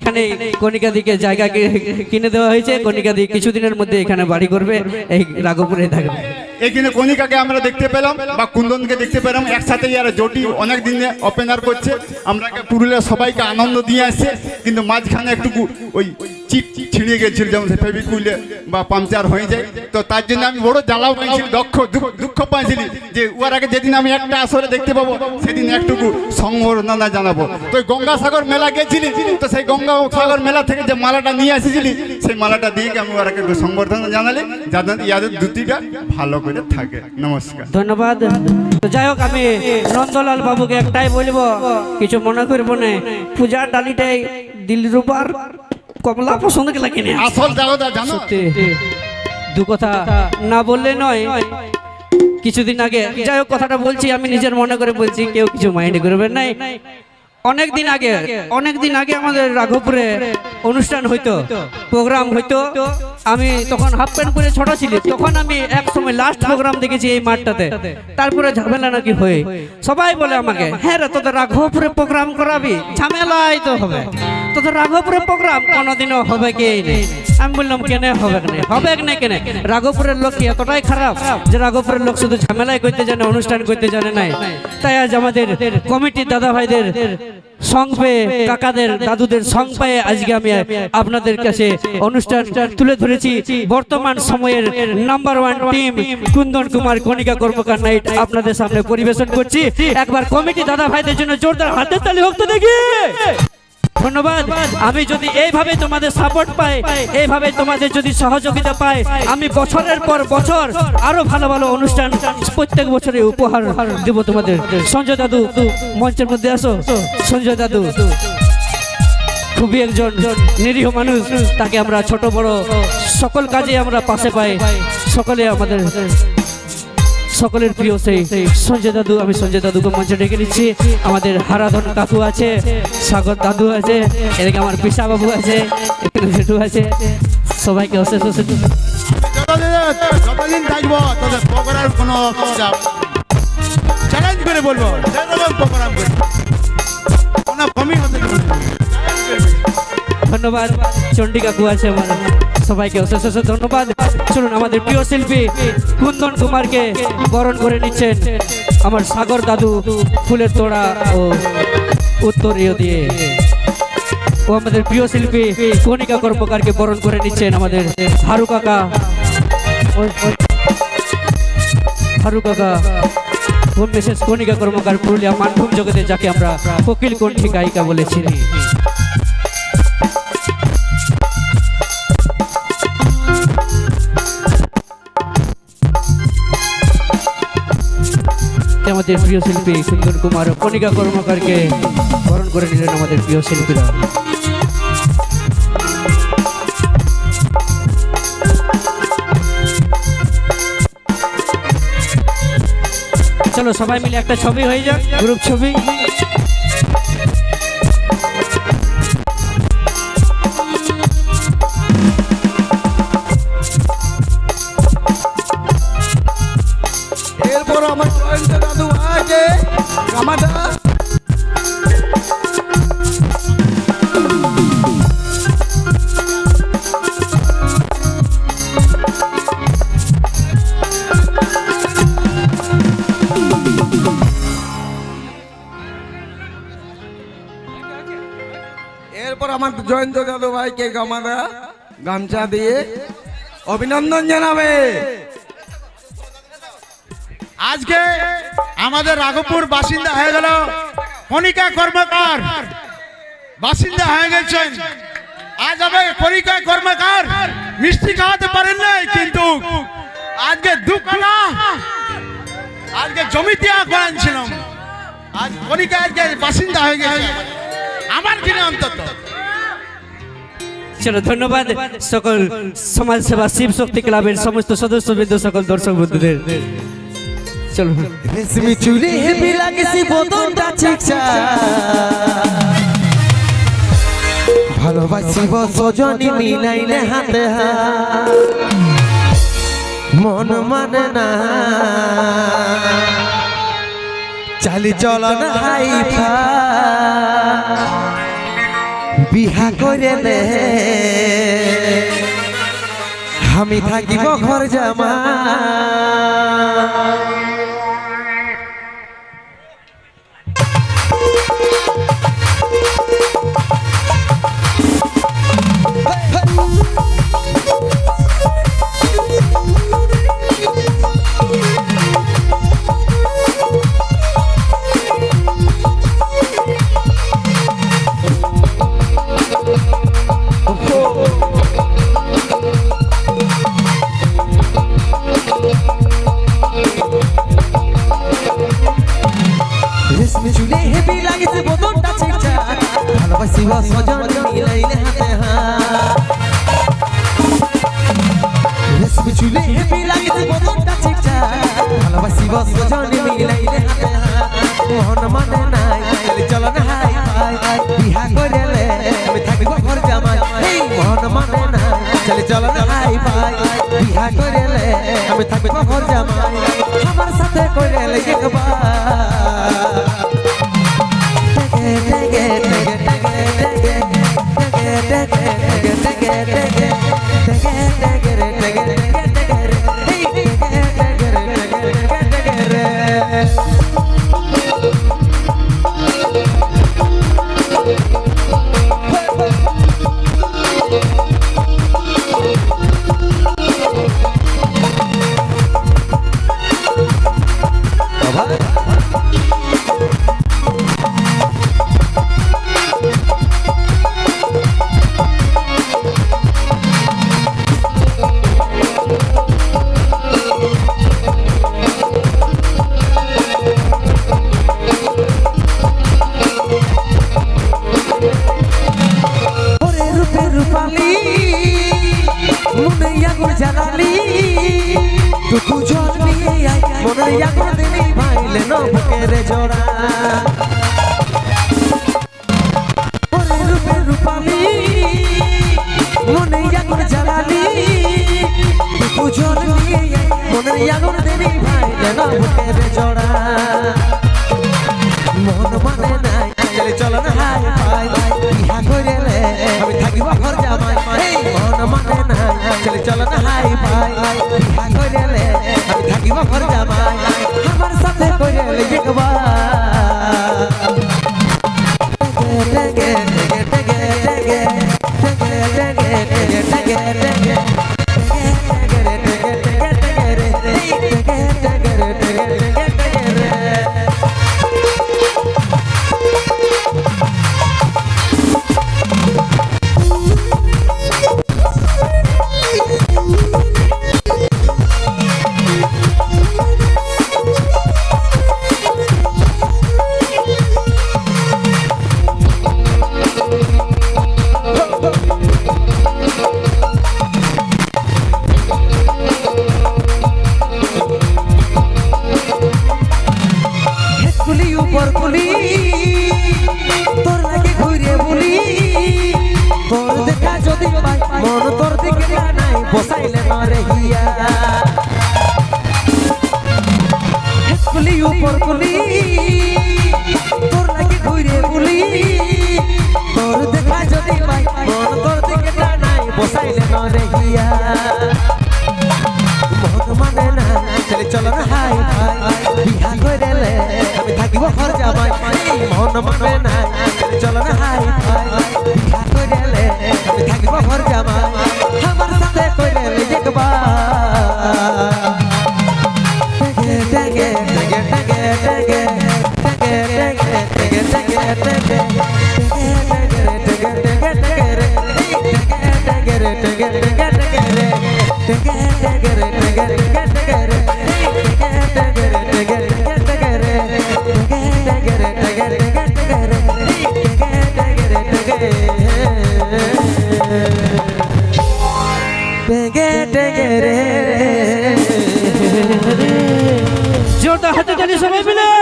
এখানে কণিকা দিকে জায়গা কিনে দেওয়া হয়েছে। কণিকা দি কিছুদিনের মধ্যে এখানে বাড়ি করবে, এই রাঘবপুরে থাকবে। এখানে কণিকাকে আমরা দেখতে পেলাম বা কুন্দনকে দেখতে পেলাম একসাথে, আর জোটি অনেক দিন ওপেনার করছে। আমরা পুরুলিয়া সবাইকে আনন্দ দিয়ে আসছে, কিন্তু মাঝখানে একটু ওই চিট ছিঁড়ে গেছিল, যেমন সে ফেভিকুইলে বা পাংচার হয়ে যায়। তো তার জন্য আমি বড় জ্বালাও পাইছিলি, দুঃখ পাইছিলি যে ওর আগে যেদিন আমি একটা আসরে দেখতে পাবো সেদিন একটুকু সংবর্ধনা জানাবো। তো গঙ্গাসাগর মেলা গেছিলি, তো সেই গঙ্গাসাগর মেলা থেকে যে মালাটা নিয়ে এসেছিলি সেই মালাটা দিয়ে আমি ওর আগে সংবর্ধনা জানালে, যাদের ইয়াদের দুটিটা ভালো করে থাকে। নমস্কার, ধন্যবাদ। তো যাই হোক, আমি নন্দলাল বাবুকে একটাই বলবো, কিছু মনে করবো না, পূজার ডালিটাই দিলরুবার কমলা পছন্দ লাগে না। আসল দাদা জানো, দু কথা না বললে নয়। কিছুদিন আগে, যাই হোক কথাটা বলছি, আমি নিজের মনে করে বলছি, কেউ কিছু মাইন্ড করবেন নাই। অনেক দিন আগে আমাদের রাঘবপুরে অনুষ্ঠান হইতো, প্রোগ্রাম হইতো। আমি তখন হাফ প্যান্ট পরে ছোট ছিলি, তখন আমি এক সময় লাস্ট প্রোগ্রাম দেখেছি এই মাঠটাতে। তারপরে ঝামেলা নাকি হয়ে সবাই বলে আমাকে, হ্যাঁ রে তোদের রাঘবপুরে প্রোগ্রাম করাবি, ঝামেলাই তো হবে, তোদের রাঘবপুরে প্রোগ্রাম কোনোদিনও হবে কি নেই। আমি বললাম কেন হবে না কেন, রাঘবপুরের লোক কি এতটাই খারাপ যে রাঘবপুরের লোক শুধু ঝামেলাই করতে জানে, অনুষ্ঠান করতে জানে নাই? তাই আজ আমাদের কমিটির দাদা ভাইদের সং পেয়ে, কাকাদের দাদুদের সং পেয়ে আজকে আমি আপনাদের কাছে অনুষ্ঠান তুলে ধরেছি। বর্তমান সময়ের নাম্বার 1 টিম কুন্দন কুমার কণিকা কর্মকার নাইট আপনাদের সামনে পরিবেশন করছি। একবার কমিটি দাদা ভাইদের জন্য জোরদার হাতের তালি হোক তো দেখি। ধন্যবাদ। আমি যদি এইভাবে তোমাদের সাপোর্ট পাই, এইভাবে তোমাদের যদি সহযোগিতা পাই, আমি বছরের পর বছর আরো ভালো ভালো অনুষ্ঠান প্রত্যেক বছরে উপহার দেব তোমাদের। সঞ্জয় দাদু মঞ্চের মধ্যে আসো। সঞ্জয় দাদু খুবই একজন নিরীহ মানুষ, তাকে আমরা ছোট বড় সকল কাজে আমরা পাশে পাই। সকলে আমাদের সকলের প্রিয় সেই সঞ্জয় দাদু। আমি সঞ্জয় দাদুকে মঞ্চে ডেকে নিচ্ছি। আমাদের হারাধন কাকু আছে, সাগর দাদু আছে, এদিকে আমার পিসা বাবু আছে, এখানে জেঠু আছে। সবাইকে অশেষ অশেষ যতদিন থাকবো তোদের প্রোগ্রাম কোনো চ্যালেঞ্জ করে বলবো, প্রোগ্রাম করে কোনো কমি হতে। ধন্যবাদ। চণ্ডী কাকু আছে আমার, সবাইকে অশেষ অশেষ ধন্যবাদ। শুনুন, আমাদের প্রিয় শিল্পী কুন্দন কুমারকে বরণ করে নিচ্ছেন আমার সাগর দাদু ফুলের তোড়া ও উত্তরীয় দিয়ে। ও আমাদের প্রিয় শিল্পী কণিকা কর্মকারকে বরণ করে নিচ্ছেন আমাদের হারু কাকা। ও মিসেস কণিকা কর্মকার, পুরুলিয়া মানভূম জগতে যাকে আমরা কোকিল কণ্ঠী গায়িকা বলে চিনি। আমাদের প্রিয় শিল্পী কুন্দন কুমার কণিকা কর্মকারকে বরণ করে নিলেন আমাদের প্রিয় শিল্পীরা। চলো সবাই মিলে একটা ছবি হয়ে যাক, গ্রুপ ছবি। এরপর আমার দাদু আগে গামাটা এরপর আমার জয়ন্ত দাদু ভাইকে গামাদা গামছা দিয়ে অভিনন্দন জানাবে। আজকে আমাদের রাঘবপুর বাসিন্দা হয়ে গেল কণিকা কর্মকার, বাসিন্দা হয়ে গেছেন। আজ হবে কণিকা কর্মকার মিষ্টি খাওয়াতে পারেন নাই, কিন্তু আজকে দুঃখ না, আজকে জমিতে করেছিলাম, আজ কণিকা আজকে বাসিন্দা হয়ে গেছে আমার কিনে অন্তত। চলো ধন্যবাদ সকল সমাজ সেবা শিব শক্তি ক্লাবের সমস্ত সদস্যবৃন্দ, সকল দর্শক বন্ধুদের। চলো রেশমি চুলে হেভি লাগেছি বদনটা ঠিকছা, ভালোবাসিব সজনী মিলাইলে হাতে হাত, মন মানে না চালি চলন হাইফা, বিহা করেলে আমি থাকিব ঘর জামা রেশমি চুলে হেবি লাগিছে বদনটা চিকচা ভালোবাসিব সজন মিলাইলে হাতে হাত রেশমি চুলে হেবি লাগিছে বদনটা চিকচা ভালোবাসিব সজন মিলাইলে হাতে হাত মন মানে নাই চল না হাই হাই বিহা করেলে আমি থাকিব ঘর জামাই এই মন মানে নাই চল না হাই হাই বিহা করেলে আমি থাকিব ঘর জামাই আমার সাথে করেলে একবার মন মানে নাই চল না হাই হাই বিহা করেলে আমি থাকিব ঘর জামাই এই মন মানে নাই চল না হাই হাই বিহা করেলে আমি থাকিব ঘর জামাই আমার সাথে করেলে একবার উপর কুলি তোর লাগি ঘুরে বুলি তোর দেখা যদি পাই মন তোর দিকে টানাই বসাইলে নরে হিয়া মন মানে না চল না হাই হাই বিহা করেলে আমি থাকিব ঘর জামাই মন মানে না চল না হাই হাই বিহা করেলে আমি থাকিব ঘর জামাই আমার সাথে করেলে একবার जोरदार हाथी ताली सबाई मिले